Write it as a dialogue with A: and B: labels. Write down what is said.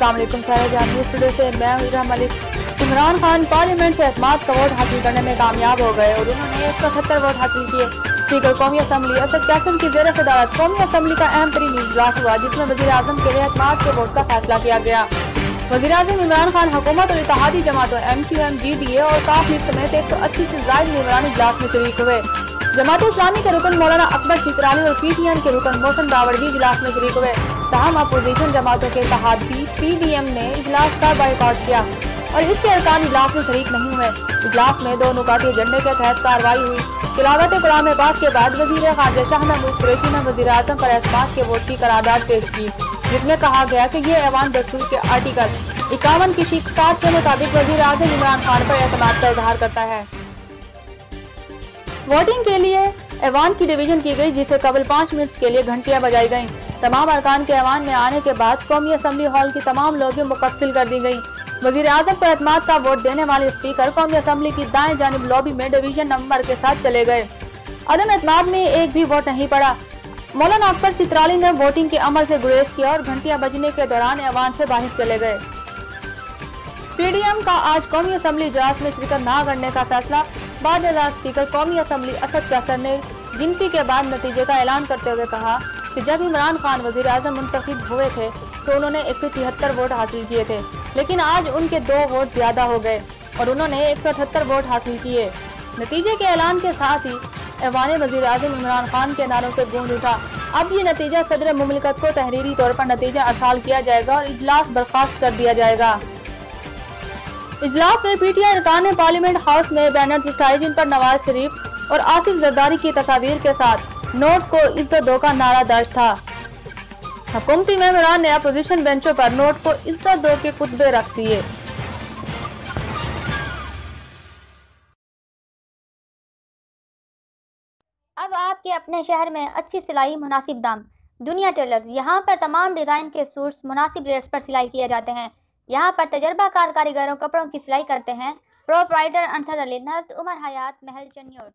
A: अस्सलाम वालेकुम news today से मैं हुजरा मलिक। इमरान खान पार्लियामेंट से एतमाद का वोट हासिल करने में कामयाब हो गए और उन्होंने 178 वोट हासिल किए। स्पीकर कौमी असम्बली असद कैसम की ज़ेर सदारत कौमी असम्बली का अहम तरीन इजलास हुआ, जिसमें वज़ीर आज़म के लिए एतमाद के वोट का फैसला किया गया। वज़ीर आज़म इमरान खान हुकूमत और इत्तेहादी जमातों MQM, GDA और काफ लीग समेत 180 से ज़ायद मेंबरान इजलास में शरीक हुए। जमात इस्लामी के रुकन मौलाना अकबर चित्राली और PTN के रुकन मोहसिन दावड़ भी इजलास में शरीक हुए। तमाम अपोजिशन जमातों के इत्तेहादी PDM ने इजलास का बायकॉट किया और इसके अरकान इजलास में शरीक नहीं हुए। इजलास में 2 नुकाती एजेंडे के तहत कार्रवाई हुई। तिलावत कलाम पाक के बाद वज़ीर ख़ारजा शाह महमूद कुरैशी ने वज़ीर आज़म पर एतमाद के वोट की करारदाद पेश की, जिसमें कहा गया कि ये ऐवान दस्तूर के आर्टिकल 51 की शिक 7 के मुताबिक वज़ीर आज़म इमरान खान पर एतमाद का इजहार करता है। वोटिंग के लिए ऐवान की डिवीजन की गई, जिसे कबल 5 मिनट के लिए घंटियां बजाई गईं। तमाम अरकान के ऐवान में आने के बाद कौमी असम्बली हॉल की तमाम लॉबियां मुकफ्फिल कर दी गईं। वज़ीर आज़म को एतमाद का वोट देने वाले स्पीकर कौमी असम्बली की दाएं जानिब लॉबी में डिवीजन नंबर के साथ चले गए। अदम एतमाद में एक भी वोट नहीं पड़ा। मौलाना अकबर चित्राली ने वोटिंग के अमल से गुरेज किया और घंटियां बजने के दौरान ऐवान से बाहर चले गए। PDM का आज कौमी असम्बली इजलास में शिरकत न करने का फैसला। बाद स्पीकर कौमी असम्बली असद कैसर ने गिनती के बाद नतीजे का ऐलान करते हुए कहा कि जब इमरान खान वज़ीर आज़म मुंतखब हुए थे तो उन्होंने 173 वोट हासिल किए थे, लेकिन आज उनके 2 वोट ज्यादा हो गए और उन्होंने 178 वोट हासिल किए। नतीजे के ऐलान के साथ ही ऐवान वज़ीर आज़म इमरान खान के नारों से गूंज उठा। अब ये नतीजा सदर मुमलिकत को तहरीरी तौर पर नतीजा अरसाल किया जाएगा और इजलास बर्खास्त कर दिया जाएगा। इजलास में PTI अरकान ने पार्लियामेंट हाउस में बैनर दिखाए, जिन पर नवाज शरीफ और आसिफ जरदारी की तस्वीर के साथ नोट को इज्जत दो का नारा दर्ज था। हुकूमती मेंबरान ने अपोजिशन बेंचों पर नोट को इज्जत दो के खुतबे रख दिए।
B: अब आपके अपने शहर में अच्छी सिलाई मुनासिब दाम। दुनिया टेलर्स, यहाँ पर तमाम डिजाइन के सूट्स मुनासिब रेट्स पर सिलाई किए जाते हैं। यहाँ पर तजर्बाकार कारीगरों कपड़ों की सिलाई करते हैं। प्रोप्राइटर अंसर अली, नज़्र उमर हयात, महल चन्योट।